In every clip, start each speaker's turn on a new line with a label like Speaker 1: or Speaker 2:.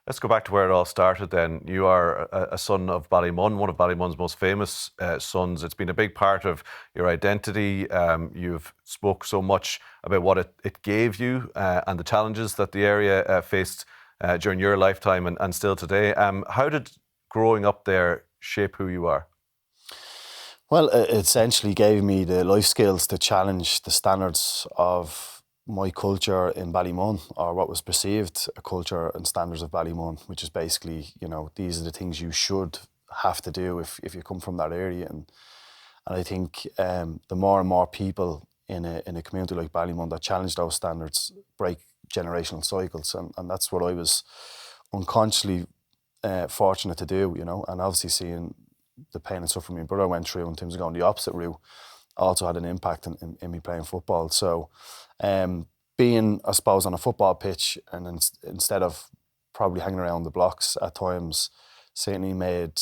Speaker 1: Let's go back to where it all started then. You are a son of Ballymun, one of Ballymun's most famous sons. It's been a big part of your identity. You've spoke so much about what it gave you and the challenges that the area faced during your lifetime and still today. How did growing up there shape who you are?
Speaker 2: Well, it essentially gave me the life skills to challenge the standards of my culture in Ballymun, or what was perceived a culture and standards of Ballymun, which is basically, these are the things you should have to do if you come from that area. And I think the more and more people in a community like Ballymun that challenge those standards break generational cycles, and that's what I was unconsciously fortunate to do, and obviously seeing the pain and suffering my brother went through in terms of going the opposite route also had an impact in me playing football. So being, I suppose, on a football pitch and instead of probably hanging around the blocks at times, certainly made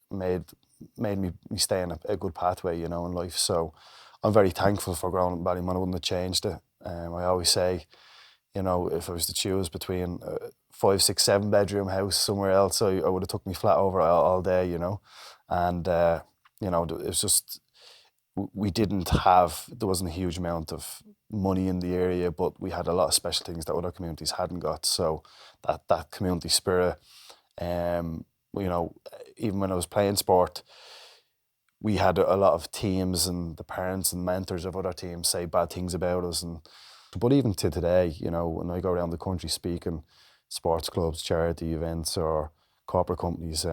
Speaker 2: me stay in a good pathway, in life. So I'm very thankful for growing up in Ballymun. I wouldn't have changed it. I always say, if I was to choose between a 5, 6, 7 bedroom house somewhere else, I would have took me flat over all day, and it was just, there wasn't a huge amount of money in the area, but we had a lot of special things that other communities hadn't got. So that community spirit, even when I was playing sport, we had a lot of teams and the parents and mentors of other teams say bad things about us. But even to today, when I go around the country speaking, sports clubs, charity events or corporate companies,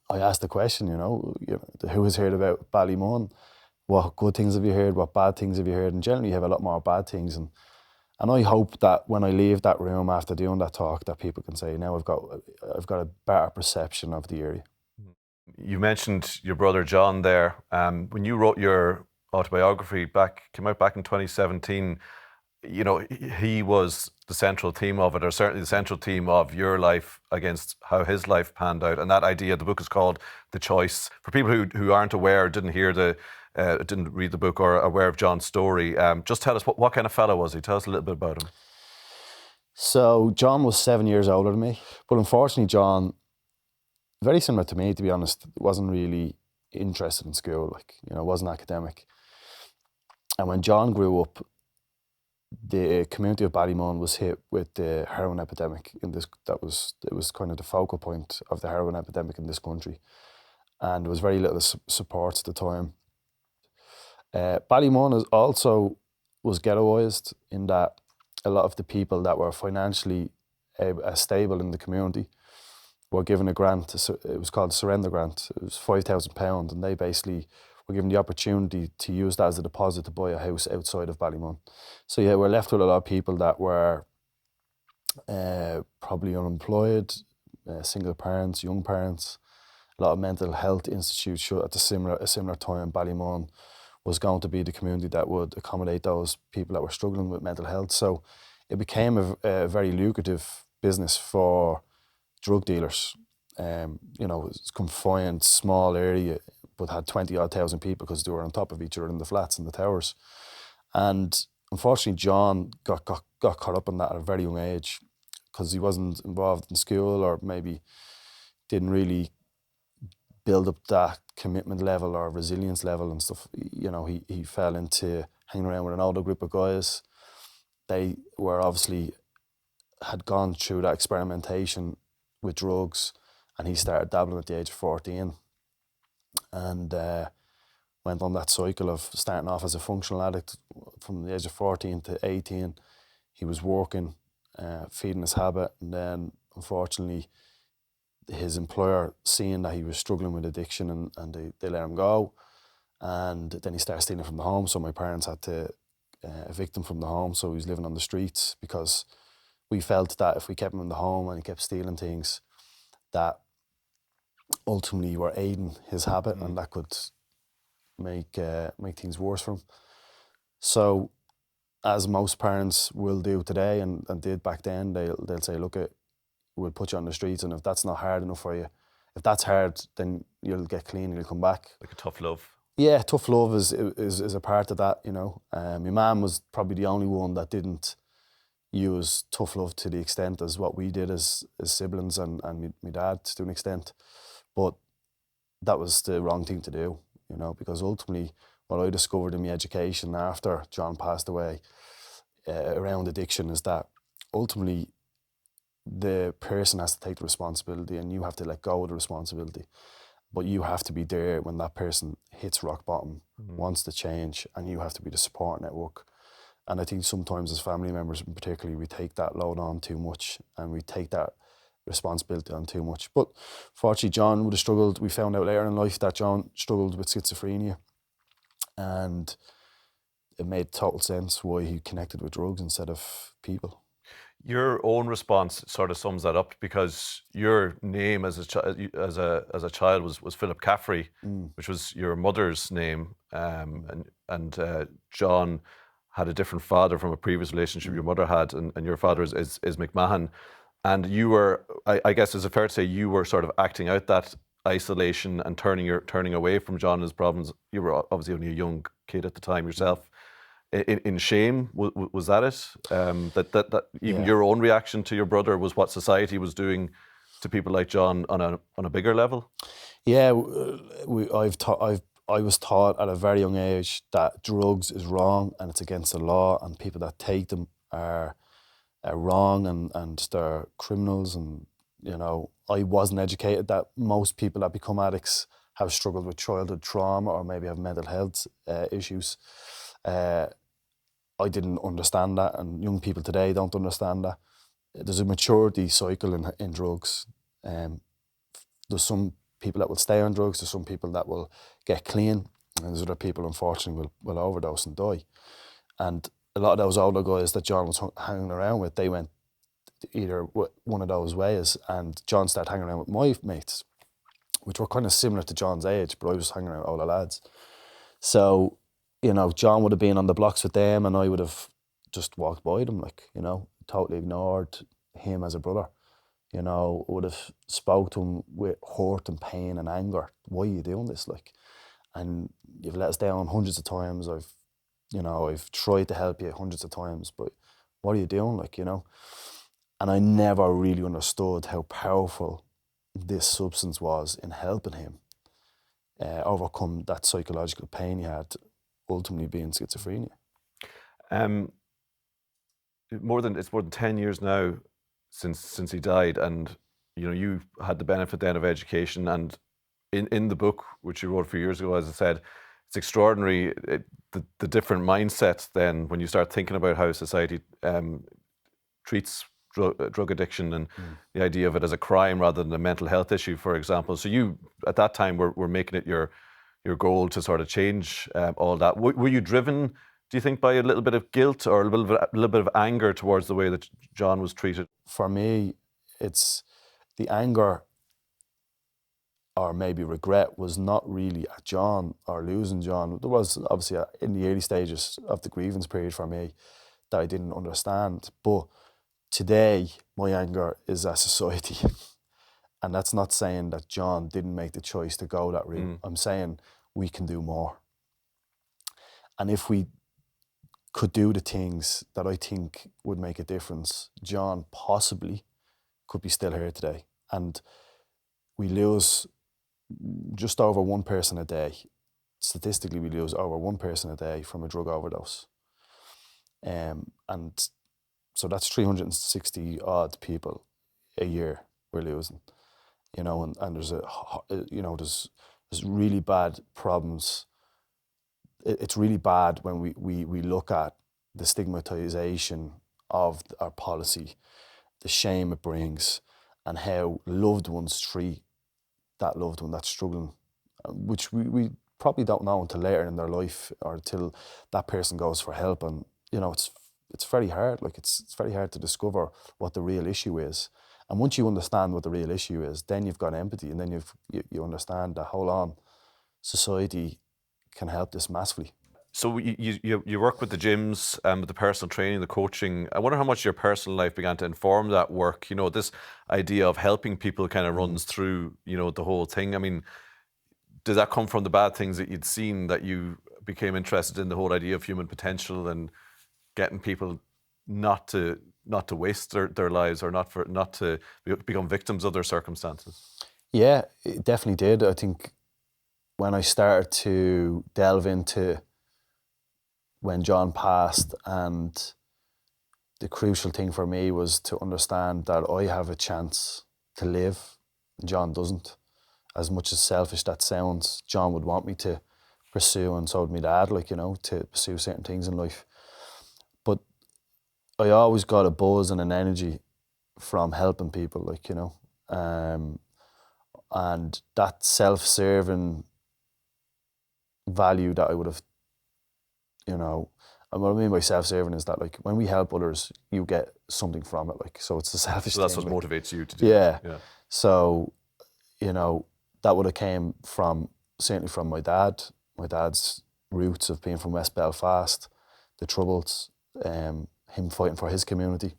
Speaker 2: I ask the question, who has heard about Ballymun? What good things have you heard? What bad things have you heard? And generally you have a lot more bad things. And I hope that when I leave that room after doing that talk, that people can say, now I've got a better perception of the area.
Speaker 1: You mentioned your brother John there. When you wrote your autobiography came out back in 2017, he was the central theme of it, or certainly the central theme of your life against how his life panned out. And that idea, the book is called The Choice. For people who aren't aware, didn't read the book or are aware of John's story, just tell us what kind of fellow was he? Tell us a little bit about him.
Speaker 2: So John was 7 years older than me, but unfortunately John, very similar to me, to be honest, wasn't really interested in school, wasn't academic. And when John grew up, the community of Ballymun was hit with the heroin epidemic it was kind of the focal point of the heroin epidemic in this country. And there was very little support at the time. Ballymun was ghettoised in that a lot of the people that were financially stable in the community were given a grant. It was called a surrender grant. It was £5,000, and they basically were given the opportunity to use that as a deposit to buy a house outside of Ballymun. So yeah, we're left with a lot of people that were probably unemployed, single parents, young parents. A lot of mental health institutes shut at a similar time. Ballymun was going to be the community that would accommodate those people that were struggling with mental health. So it became a very lucrative business for drug dealers. It's confined, small area, but had 20-odd thousand people because they were on top of each other in the flats and the towers. And unfortunately, John got caught up in that at a very young age because he wasn't involved in school, or maybe didn't really build up that commitment level or resilience level and stuff. He fell into hanging around with an older group of guys. They were obviously had gone through that experimentation with drugs, and he started dabbling at the age of 14 and went on that cycle of starting off as a functional addict. From the age of 14 to 18, he was working, feeding his habit, and then unfortunately his employer, seeing that he was struggling with addiction, and they let him go, and then he started stealing from the home. So my parents had to evict him from the home, so he was living on the streets, because we felt that if we kept him in the home and he kept stealing things, that ultimately we were aiding his habit, and that could make things worse for him. So, as most parents will do today and did back then, they'll say, look, we'll put you on the streets, and if that's not hard enough for you, if that's hard, then you'll get clean and you'll come back.
Speaker 1: Like a tough love.
Speaker 2: Yeah, tough love is a part of that, My mum was probably the only one that didn't, use tough love to the extent as what we did as siblings and my dad to an extent. But that was the wrong thing to do, you know, because ultimately what I discovered in my education after John passed away around addiction is that ultimately the person has to take the responsibility and you have to let go of the responsibility. But you have to be there when that person hits rock bottom, wants to change, and you have to be the support network. And I think sometimes as family members in particular, we take that load on too much and we take that responsibility on too much. But fortunately, John would have struggled. We found out later in life that John struggled with schizophrenia, and it made total sense why he connected with drugs instead of people.
Speaker 1: Your own response sort of sums that up, because your name as a child was Philip Caffrey, which was your mother's name, and John had a different father from a previous relationship your mother had, and your father is McMahon, and you were, I guess, is it fair to say you were sort of acting out that isolation and turning away from John and his problems? You were obviously only a young kid at the time yourself. In shame, was that it? That even your own reaction to your brother was what society was doing to people like John on a bigger level?
Speaker 2: Yeah, I was taught at a very young age that drugs is wrong and it's against the law, and people that take them are wrong and they're criminals. And you know, I wasn't educated that most people that become addicts have struggled with childhood trauma or maybe have mental health issues. I didn't understand that, and young people today don't understand that. There's a maturity cycle in drugs. There's some people that will stay on drugs, there's some people that will get clean, and there's other people, unfortunately, will overdose and die. And a lot of those older guys that John was hanging around with, they went either one of those ways, and John started hanging around with my mates, which were kind of similar to John's age, but I was hanging around with older lads. So, you know, John would have been on the blocks with them and I would have just walked by them, like, you know, totally ignored him as a brother. You know, would have spoke to him with hurt and pain and anger. Why are you doing this? Like, and you've let us down hundreds of times. I've tried to help you hundreds of times, but what are you doing? Like, you know, and I never really understood how powerful this substance was in helping him overcome that psychological pain he had, ultimately being schizophrenia.
Speaker 1: It's more than 10 years now since he died, and you know, you had the benefit then of education, and in the book which you wrote a few years ago, as I said, it's extraordinary the different mindsets then when you start thinking about how society treats drug addiction and the idea of it as a crime rather than a mental health issue, for example. So you, at that time, were making it your goal to sort of change all that. Were you driven, do you think, by a little bit of guilt or a little bit of anger towards the way that John was treated?
Speaker 2: For me, it's the anger or maybe regret was not really at John or losing John. There was obviously in the early stages of the grievance period for me that I didn't understand. But today, my anger is at society. And that's not saying that John didn't make the choice to go that route. I'm saying we can do more. And if we could do the things that I think would make a difference, John possibly could be still here today. And we lose just over one person a day. Statistically, we lose over one person a day from a drug overdose. And so that's 360 odd people a year we're losing. You know, and there's there's really bad problems. It's really bad when we look at the stigmatization of our policy, the shame it brings, and how loved ones treat that loved one that's struggling, which we probably don't know until later in their life or until that person goes for help. And you know, it's very hard. Like it's very hard to discover what the real issue is. And once you understand what the real issue is, then you've got empathy, and then you understand that, hold on, society can help this massively.
Speaker 1: So you work with the gyms, with the personal training, the coaching. I wonder how much your personal life began to inform that work. You know, this idea of helping people kind of runs through, you know, the whole thing. I mean, does that come from the bad things that you'd seen that you became interested in the whole idea of human potential and getting people not to not to waste their lives, or not to become victims of their circumstances?
Speaker 2: Yeah, it definitely did. I think when I started to delve into when John passed, and the crucial thing for me was to understand that I have a chance to live and John doesn't. As much as selfish that sounds, John would want me to pursue, and so would my dad, like, you know, to pursue certain things in life. But I always got a buzz and an energy from helping people, like, you know. And that self-serving value that I would have, you know, and what I mean by self-serving is that, like, when we help others, you get something from it, like, so it's the selfish
Speaker 1: So that's
Speaker 2: thing,
Speaker 1: what
Speaker 2: like,
Speaker 1: motivates you to do
Speaker 2: yeah.
Speaker 1: it. Yeah.
Speaker 2: So, you know, that would have came from, certainly from my dad. My dad's roots of being from West Belfast, the Troubles, him fighting for his community,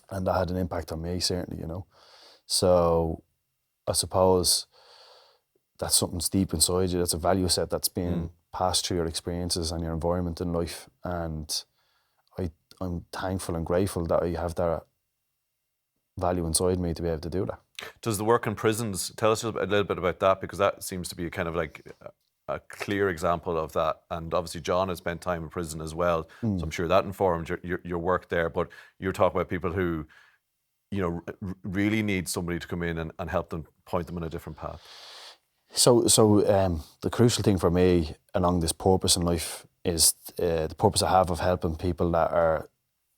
Speaker 2: and that had an impact on me, certainly, you know. So I suppose that's something deep inside you. That's a value set that's been passed through your experiences and your environment in life. And I'm thankful and grateful that I have that value inside me to be able to do that.
Speaker 1: Does the work in prisons, tell us a little bit about that, because that seems to be kind of like a clear example of that. And obviously John has spent time in prison as well, so I'm sure that informed your work there. But you're talking about people who, you know, really need somebody to come in and help them, point them in a different path.
Speaker 2: So the crucial thing for me along this purpose in life is the purpose I have of helping people that are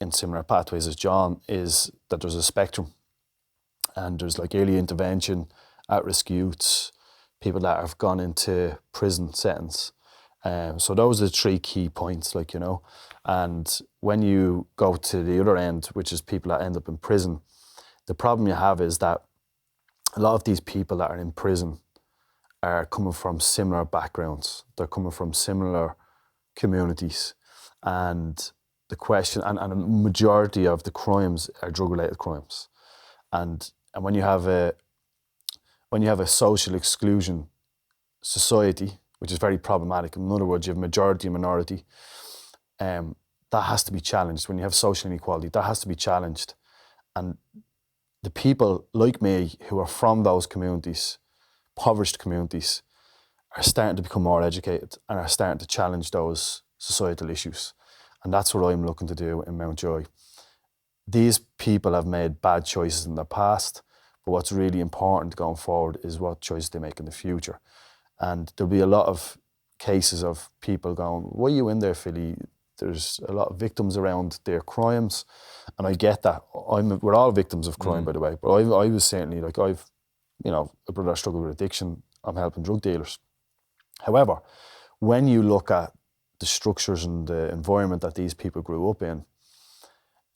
Speaker 2: in similar pathways as John, is that there's a spectrum, and there's like early intervention, at-risk youths, people that have gone into prison sentence. So those are the three key points, like, you know. And when you go to the other end, which is people that end up in prison, the problem you have is that a lot of these people that are in prison are coming from similar backgrounds. They're coming from similar communities. And the question, and a majority of the crimes are drug-related crimes. And when you have a social exclusion society, which is very problematic, in other words, you have majority and minority, that has to be challenged. When you have social inequality, that has to be challenged. And the people like me who are from those communities, impoverished communities, are starting to become more educated and are starting to challenge those societal issues. And that's what I'm looking to do in Mountjoy. These people have made bad choices in the past, but what's really important going forward is what choices they make in the future. And there'll be a lot of cases of people going, why are you in there, Philly? There's a lot of victims around their crimes, and I get that. We're all victims of crime, by the way, but I was certainly, like, I've, you know, a brother struggled with addiction. I'm helping drug dealers. However, when you look at the structures and the environment that these people grew up in,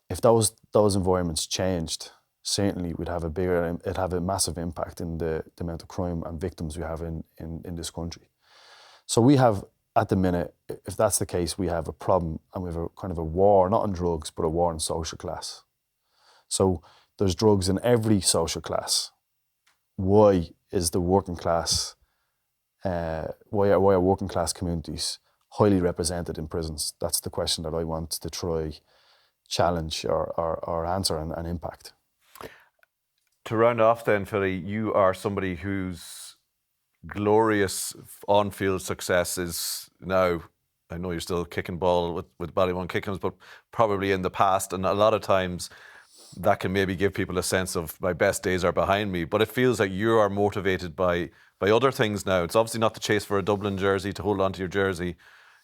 Speaker 2: if those environments changed, certainly it'd have a massive impact in the amount of crime and victims we have in this country. So we have, at the minute, if that's the case, we have a problem, and we have a kind of a war, not on drugs, but a war on social class. So there's drugs in every social class. Why is the working class, why are working class communities highly represented in prisons? That's the question that I want to try challenge or answer and impact.
Speaker 1: To round off then, Philly, you are somebody whose glorious on-field success is now, I know you're still kicking ball with Ballymun Kickham's, but probably in the past, and a lot of times that can maybe give people a sense of my best days are behind me, but it feels like you are motivated by other things now. It's obviously not the chase for a Dublin jersey, to hold on to your jersey,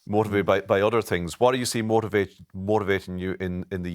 Speaker 1: motivated by other things. What do you see motivating you in the